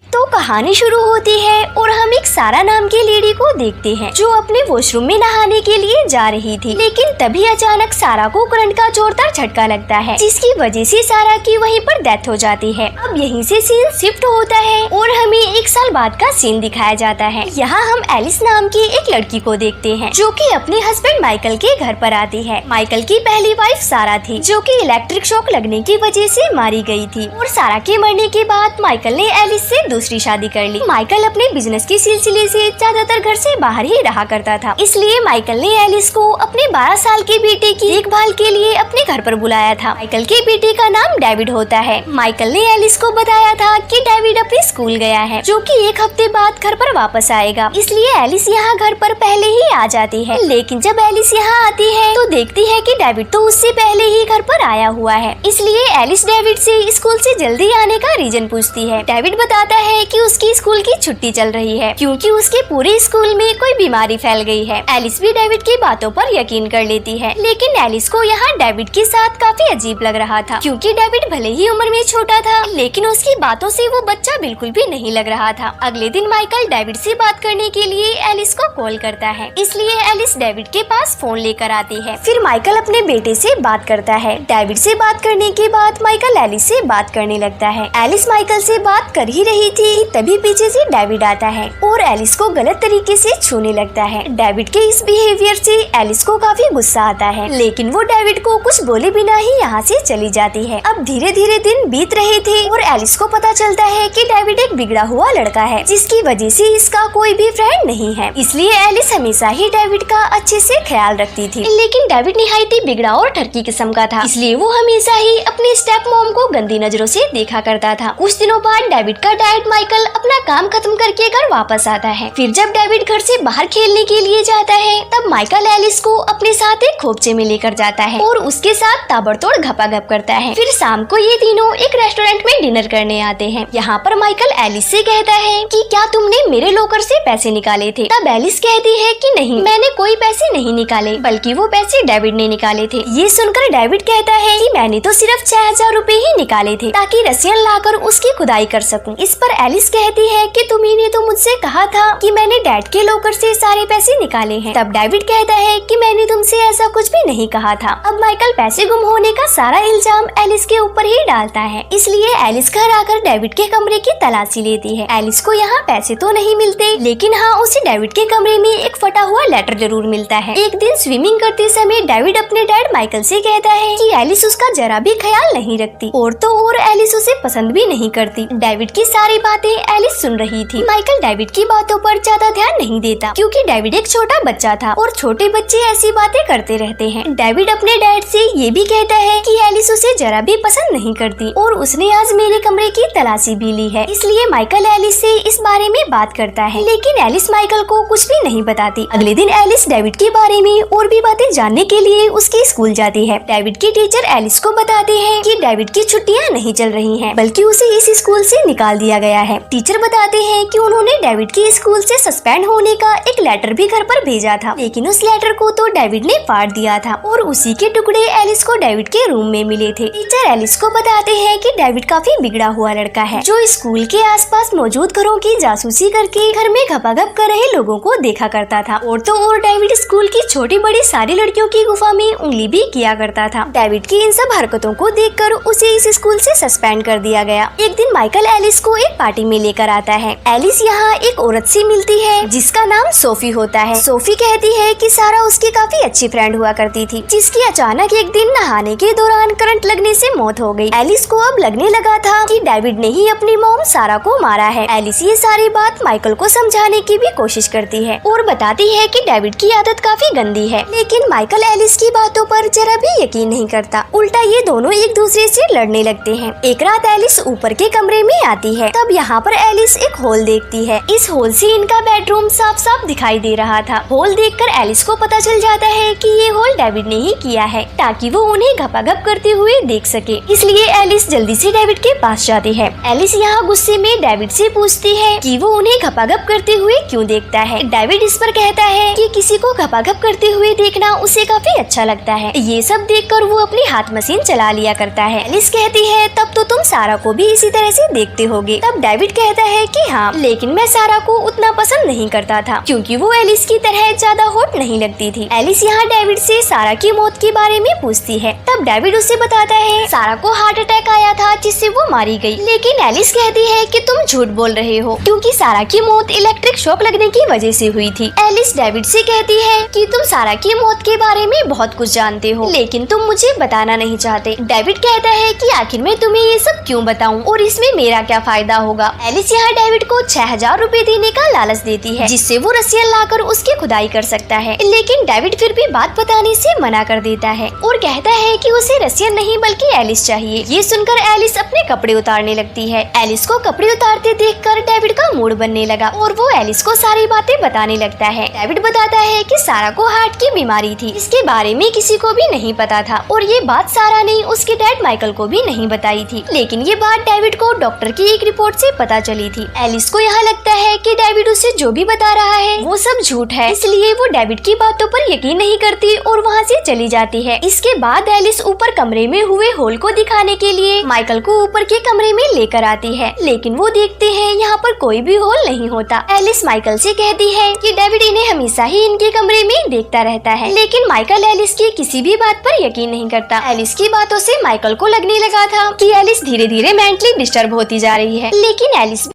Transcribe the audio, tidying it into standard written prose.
तो कहानी शुरू होती है और हम एक सारा नाम की लेडी को देखते हैं जो अपने वॉशरूम में नहाने के लिए जा रही थी। लेकिन तभी अचानक सारा को करंट का जोरदार झटका लगता है, जिसकी वजह से सारा की वहीं पर डेथ हो जाती है। अब यहीं से सीन शिफ्ट होता है और हमें 1 साल बाद का सीन दिखाया जाता है। यहाँ हम एलिस नाम की एक लड़की को देखते हैं जो कि अपने हस्बैंड माइकल के घर पर आती है। माइकल की पहली वाइफ सारा थी जो कि इलेक्ट्रिक शॉक लगने की वजह से मारी गई थी और सारा के मरने के बाद माइकल ने एलिस से दूसरी शादी कर ली। माइकल अपने बिजनेस के सिलसिले से ज्यादातर घर से बाहर ही रहा करता था, इसलिए माइकल ने एलिस को अपने 12 साल के बेटे की देखभाल के लिए अपने घर पर बुलाया था। माइकल के बेटे का नाम डेविड होता है। माइकल ने एलिस को बताया था कि डेविड अपने स्कूल गया है जो कि 1 हफ्ते बाद घर पर वापस आएगा, इसलिए एलिस यहाँ घर पर पहले ही आ जाती है। लेकिन जब एलिस यहाँ आती है तो देखती है कि डेविड तो उससे पहले ही घर पर आया हुआ है, इसलिए एलिस डेविड से स्कूल से जल्दी आने का रीजन पूछती है। डेविड बताता है कि उसकी स्कूल की छुट्टी चल रही है क्योंकि उसके पूरे स्कूल में कोई बीमारी फैल गई है। एलिस भी डेविड की बातों पर यकीन कर लेती है, लेकिन एलिस को यहाँ डेविड के साथ काफी अजीब लग रहा था क्योंकि डेविड भले ही उम्र में छोटा था लेकिन उसकी बातों से वो बच्चा बिल्कुल भी नहीं लग रहा था। अगले दिन माइकल डेविड से बात करने के लिए एलिस को कॉल करता है, इसलिए एलिस डेविड के पास फोन लेकर आती है। फिर माइकल अपने बेटे से बात करता है। डेविड से बात करने के बाद माइकल एलिस से बात करने लगता है। एलिस माइकल से बात कर ही रही थी तभी पीछे से डेविड आता है और एलिस को गलत तरीके से छूने लगता है। डेविड के इस बिहेवियर से एलिस को काफी गुस्सा आता है, लेकिन वो डेविड को कुछ बोले बिना ही यहाँ से चली जाती है। अब धीरे धीरे दिन बीत रहे थे और एलिस को पता चलता है कि डेविड एक बिगड़ा हुआ लड़का है जिसकी वजह से इसका कोई भी फ्रेंड नहीं है, इसलिए एलिस हमेशा ही डेविड का अच्छे से ख्याल रखती थी। लेकिन डेविड निहायत ही बिगड़ा और ठरकी किस्म का था, इसलिए वो हमेशा ही अपने स्टेप मॉम को गंदी नजरों से देखा करता था। कुछ दिनों बाद डेविड का डैड माइकल अपना काम खत्म करके घर वापस आता है। फिर जब डेविड घर से बाहर खेलने के लिए जाता है तब माइकल एलिस को अपने साथ एक खोपचे में लेकर जाता है और उसके साथ ताबड़तोड़ घपाघप करता है। फिर शाम को ये तीनों एक रेस्टोरेंट में डिनर करने आते हैं। यहाँ पर माइकल एलिस से कहता है कि क्या तुमने मेरे लॉकर से पैसे निकाले थे? तब एलिस कहती है कि नहीं, मैंने कोई पैसे नहीं निकाले, बल्कि वो पैसे डेविड ने निकाले थे। ये सुनकर डेविड कहता है कि मैंने तो सिर्फ 6000 रूपए ही निकाले थे ताकि रसियन लाकर उसकी खुदाई कर सकूं। इस पर एलिस कहती है कि तुम्ही ने तो मुझसे कहा था कि मैंने डैड के लॉकर से सारे पैसे निकाले हैं। तब डेविड कहता है कि मैंने तुमसे ऐसा कुछ भी नहीं कहा था। अब माइकल पैसे गुम होने का सारा इल्जाम एलिस के ऊपर ही डालता है, इसलिए एलिस घर आकर डेविड के कमरे की तलाशी लेती है। एलिस को यहाँ पैसे तो नहीं मिलते, लेकिन हाँ उसे डेविड के कमरे में एक फटा हुआ लेटर जरूर मिलता है। एक दिन स्विमिंग करते समय डेविड अपने डैड माइकल से कहता है कि एलिस उसका जरा भी ख्याल नहीं रखती और तो और एलिस उसे पसंद भी नहीं करती। डेविड की सारी बातें एलिस सुन रही थी। माइकल डेविड की बातों पर ज्यादा ध्यान नहीं देता क्योंकि डेविड एक छोटा बच्चा था और छोटे बच्चे ऐसी बातें करते रहते हैं। डेविड अपने डैड से ये भी कहता है कि एलिस उसे जरा भी पसंद नहीं करती और उसने आज मेरे कमरे की तलाशी भी ली है, इसलिए माइकल एलिस से इस बारे में बात करता है, लेकिन एलिस माइकल को कुछ भी नहीं बताती। अगले दिन एलिस डेविड के बारे में और भी बातें जानने के लिए उसके स्कूल जाती है। डेविड की टीचर एलिस को बताते हैं कि डेविड की छुट्टियां नहीं चल रही हैं, बल्कि उसे इस स्कूल से निकाल दिया गया है। टीचर बताते हैं कि उन्होंने डेविड के स्कूल से सस्पेंड होने का एक लेटर भी घर पर भेजा था, लेकिन उस लेटर को तो डेविड ने फाड़ दिया था और उसी के टुकड़े एलिस को डेविड के रूम में मिले थे। टीचर एलिस को बताते हैं कि डेविड काफी बिगड़ा हुआ लड़का है जो स्कूल के आसपास मौजूद घरों की जासूसी करके घर में घपाघप कर रहे लोगों को देखा करता था और तो और डेविड स्कूल की छोटी बड़ी सारी लड़कियों की गुफा में उंगली भी किया करता था। डेविड की इन सब हरकतों को देखकर उसे इस स्कूल से सस्पेंड कर दिया गया। एक दिन माइकल एलिस को एक पार्टी में लेकर आता है। एलिस यहाँ एक औरत से मिलती है जिसका नाम सोफी होता है। सोफी कहती है कि सारा उसकी काफी अच्छी फ्रेंड हुआ करती थी जिसकी अचानक एक दिन नहाने के दौरान करंट लगने से मौत हो गई। एलिस को अब लगने लगा था कि डेविड ने ही अपनी मॉम सारा को मारा है। एलिस ये सारी बात माइकल को समझाने की भी कोशिश करती है और बताती है कि डेविड की आदत काफी गंदी है, लेकिन माइकल एलिस की बातों पर जरा भी यकीन नहीं करता। उल्टा ये दोनों एक दूसरे से लड़ने लगते हैं। एक रात एलिस ऊपर के कमरे में आती है, तब यहाँ पर एलिस एक हॉल देखती है। इस हॉल से इनका बेडरूम साफ साफ दिखाई दे रहा था। हॉल देखकर एलिस को पता चल जाता है कि ये हॉल डेविड ने ही किया है ताकि वो उन्हें घपाघप करते हुए देख सके, इसलिए एलिस जल्दी से डेविड के पास जाती है। एलिस यहाँ गुस्से में डेविड से पूछती है कि वो उन्हें घपाघप करते हुए क्यों देखता है। डेविड इस पर कहता है कि किसी को घपाघप करते हुए देखना उसे काफी अच्छा लगता है। ये सब देखकर वो अपनी हाथ मशीन चला लिया करता है। एलिस कहती है तब तो तुम सारा को भी इसी तरह से देखते होगे। तब तब डेविड कहता है कि हाँ, लेकिन मैं सारा को उतना पसंद नहीं करता था क्योंकि वो एलिस की तरह ज्यादा हॉट नहीं लगती थी। एलिस यहाँ डेविड से सारा की मौत के बारे में पूछती है। तब डेविड उसे बताता है सारा को हार्ट अटैक आया था जिससे वो मारी गई। लेकिन एलिस कहती है कि तुम झूठ बोल रहे हो क्योंकि सारा की मौत इलेक्ट्रिक शॉक लगने की वजह से हुई थी। एलिस डेविड से कहती है कि तुम सारा की मौत के बारे में बहुत कुछ जानते हो लेकिन तुम मुझे बताना नहीं चाहते। डेविड कहता है कि आखिर मैं तुम्हें ये सब क्यों बताऊं और इसमें मेरा क्या फायदा होगा। एलिस यहाँ डेविड को 6000 रुपए देने का लालच देती है जिससे वो रस्सियाँ लाकर उसकी खुदाई कर सकता है। लेकिन डेविड फिर भी बात बताने से मना कर देता है और कहता है कि उसे रस्सियाँ नहीं बल्कि एलिस चाहिए। ये सुनकर एलिस अपने कपड़े उतारने लगती है। एलिस को कपड़े उतारते देखकर डेविड का मूड बनने लगा और वो एलिस को सारी बातें बताने लगता है। डेविड बताता है कि सारा को हार्ट की बीमारी थी, इसके बारे में किसी को भी नहीं पता था और ये बात सारा ने उसके डैड माइकल को भी नहीं बताई थी। लेकिन ये बात डेविड को डॉक्टर की एक रिपोर्ट से पता चली थी। एलिस को यहाँ लगता है कि डेविड उसे जो भी बता रहा है वो सब झूठ है, इसलिए वो डेविड की बातों पर यकीन नहीं करती और वहाँ से चली जाती है। इसके बाद एलिस ऊपर कमरे में हुए होल को दिखाने के लिए माइकल को ऊपर के कमरे में लेकर आती है। लेकिन वो देखते हैं यहाँ पर कोई भी होल नहीं होता। एलिस माइकल से कहती है कि डेविड इन्हें हमेशा ही इनके कमरे में देखता रहता है। लेकिन माइकल एलिस की किसी भी बात पर यकीन नहीं करता। एलिस की बातों से माइकल को लगने लगा था कि एलिस धीरे धीरे मेंटली डिस्टर्ब होती जा रही है। लेकिन एलिस